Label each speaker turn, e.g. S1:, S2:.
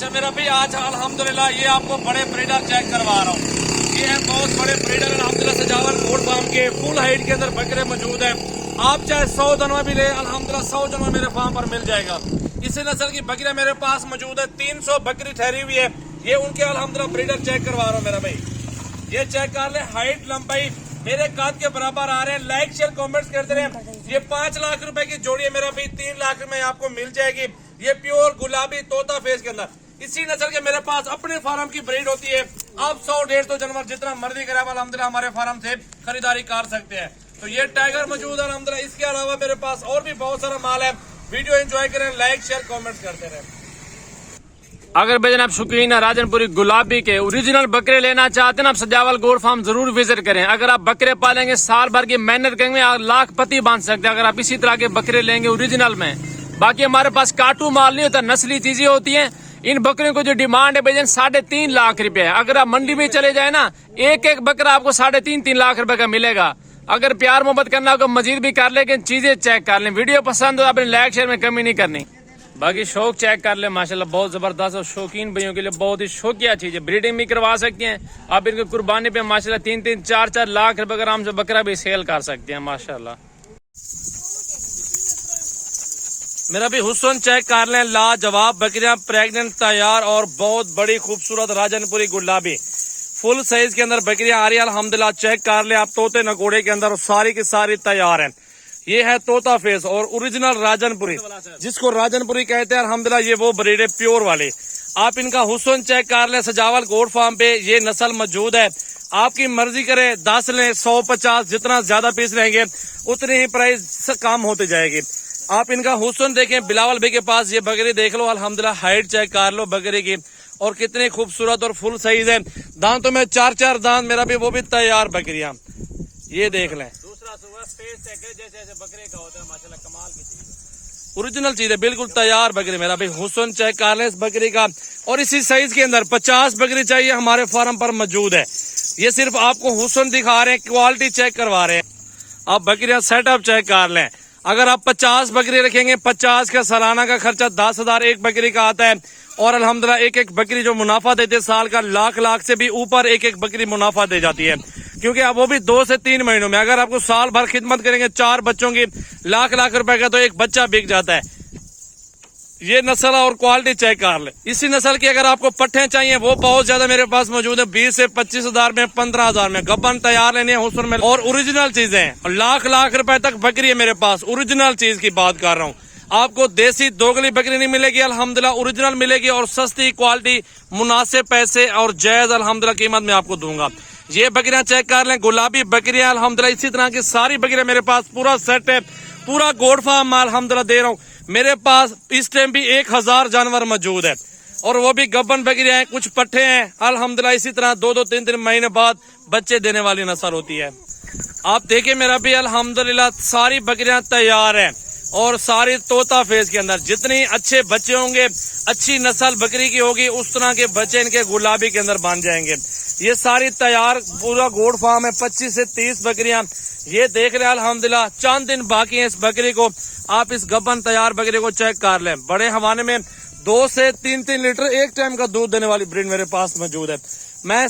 S1: अच्छा मेरा भाई आज अल्हम्दुलिल्लाह ये आपको बड़े ब्रीडर चेक करवा रहा हूँ। ये है बहुत बड़े ब्रीडर अल्हम्दुलिल्लाह सजावल गोट फार्म के फुल हाइट के अंदर बकरे मौजूद है। आप चाहे 100 जनवा भी ले अल्हम्दुलिल्लाह 100 जनवा मेरे फार्म पर मिल जाएगा। इसी नस्ल की बकरियां मेरे पास मौजूद है। 300 बकरी ठहरी हुई है। ये उनके अल्हम्दुलिल्लाह ब्रीडर चेक करवा रहा हूँ मेरा भाई। ये चेक कर ले, हाइट लंबाई मेरे काद के बराबर आ रहे हैं। लाइक शेयर कमेंट्स करते रहे। ये 5 लाख रुपए की जोड़ी है मेरा भाई, 3 लाख में आपको मिल जाएगी। ये प्योर गुलाबी तोता फेस के अंदर इसी नस्ल के मेरे पास अपने फार्म की ब्रीड होती है। आप 100-150 जानवर जितना मर्जी करे अल्हम्दुलिल्लाह हमारे फार्म से खरीदारी कर सकते हैं। तो ये टाइगर मौजूद है अल्हम्दुलिल्लाह। इसके अलावा मेरे पास और भी बहुत सारा माल है। वीडियो एंजॉय करें, लाइक शेयर कमेंट्स करते रहे।
S2: अगर भाई आप शौकीन है राजनपुरी गुलाबी के ओरिजिनल बकरे लेना चाहते हैं, आप सजावल गोट फार्म जरूर विजिट करें। अगर आप बकरे पालेंगे, साल भर की मेहनत करेंगे, आप लाखपति बांध सकते हैं अगर आप इसी तरह के बकरे लेंगे ओरिजिनल में। बाकी हमारे पास काटू माल नहीं होता, नस्ली चीजें होती हैं। इन बकरियों को जो डिमांड है भाई 3.5 लाख रुपए है। अगर आप मंडी में चले जाए ना, एक बकरा आपको 3.5 लाख रुपए का मिलेगा। अगर प्यार मोहब्बत करना होगा मजीद भी कर लेकिन चीजें चेक कर लें। वीडियो पसंद हो अपने लाइक शेयर में कमी नहीं करनी। बाकी शौक चेक कर ले, माशाल्लाह बहुत जबरदस्त और शौकीन भाइयों के लिए बहुत ही शौकिया चीज है। ब्रीडिंग भी करवा सकते हैं आप इनकी कुर्बानी पे। माशाल्लाह 3-3, 4-4 लाख रुपए आराम से बकरा भी सेल कर सकते हैं माशाल्लाह।
S1: मेरा भी हुस्न चेक कर लें, लाजवाब बकरियां प्रेग्नेंट तैयार और बहुत बड़ी खूबसूरत राजनपुरी गुलाबी फुल साइज के अंदर बकरियां आ रही है अल्हम्दुलिल्लाह। चेक कर ले आप, तोते नकोड़े के अंदर सारी की सारी तैयार है। ये है तोता फेस और ओरिजिनल राजनपुरी, जिसको राजनपुरी कहते हैं अल्हम्दुलिल्लाह। ये वो ब्रीड है प्योर वाले। आप इनका हुस्न चेक कर ले, सजावल गोट फार्म पे ये नस्ल मौजूद है। आपकी मर्जी करे 10 लें, 100-50, जितना ज्यादा पीस रहेंगे उतनी ही प्राइस कम होती जाएगी। आप इनका हुस्न देखें, बिलावल भाई के पास ये बकरी देख लो अल्हम्दुलिल्लाह। हाइट चेक कर लो बकरी की और कितनी खूबसूरत और फुल साइज है। दांतों में 4-4 दांत मेरा भी, वो भी तैयार बकरियां। ये देख लें,
S2: दूसरा फेस चेक जैसे बकरे का होता है माशाल्लाह, कमाल की चीज है,
S1: ओरिजिनल चीज है, बिल्कुल तैयार बकरी। मेरा भाई हुस्न चेक कर लें इस बकरी का। और इसी साइज के अंदर 50 बकरी चाहिए हमारे फार्म पर मौजूद है। ये सिर्फ आपको हुस्न दिखा रहे हैं, क्वालिटी चेक करवा रहे हैं। आप बकरियां सेटअप चेक कर लें। अगर आप 50 बकरी रखेंगे, 50 का सालाना का खर्चा 10,000 एक बकरी का आता है। और अल्हम्दुलिल्लाह एक बकरी जो मुनाफा देते हैं साल का लाख से भी ऊपर एक बकरी मुनाफा दे जाती है। क्योंकि अब वो भी 2 से 3 महीनों में। अगर आपको साल भर खिदमत करेंगे 4 बच्चों की, लाख रुपए का तो एक बच्चा बिक जाता है। ये नस्ल और क्वालिटी चेक कर ले। इसी नस्ल की अगर आपको पट्ठे चाहिए वो बहुत ज्यादा मेरे पास मौजूद है। 20 से 25 हजार में, 15,000 में गब्बन तैयार लेने हैं हुस्न में। और ओरिजिनल चीजें और लाख रुपए तक बकरी है मेरे पास। ओरिजिनल चीज की बात कर रहा हूँ। आपको देसी दोगली बकरी नहीं मिलेगी अल्हम्दुलिल्लाह, ओरिजिनल मिलेगी और सस्ती क्वालिटी, मुनासिब पैसे और जायज अल्हम्दुलिल्लाह कीमत में आपको दूंगा। ये बकरियां चेक कर लें, गुलाबी बकरियां अल्हम्दुलिल्लाह। इसी तरह की सारी बकरियां मेरे पास, पूरा सेट है, पूरा गोट फार्म माल अल्हम्दुलिल्लाह दे रहा हूँ। मेरे पास इस टाइम भी 1000 जानवर मौजूद है और वो भी गब्बन बकरियां हैं, कुछ पट्ठे हैं अल्हम्दुलिल्लाह। इसी तरह 2-2, 3-3 महीने बाद बच्चे देने वाली नस्ल होती है। आप देखिए मेरा भी अल्हम्दुलिल्लाह सारी बकरियां तैयार हैं और सारी तोता फेस के अंदर। जितनी अच्छे बच्चे होंगे, अच्छी नस्ल बकरी की होगी, उस तरह के बच्चे इनके गुलाबी के अंदर बन जाएंगे। ये सारी तैयार पूरा गोट फार्म है। 25 से 30 बकरियां ये देख रहे हैं अल्हम्दुलिल्लाह। चंद दिन बाकी है इस बकरी को। आप इस गब्बन तैयार बकरी को चेक कर लें। बड़े हवाने में 2 से 3-3 लीटर एक टाइम का दूध देने वाली ब्रीड मेरे पास मौजूद है। मैं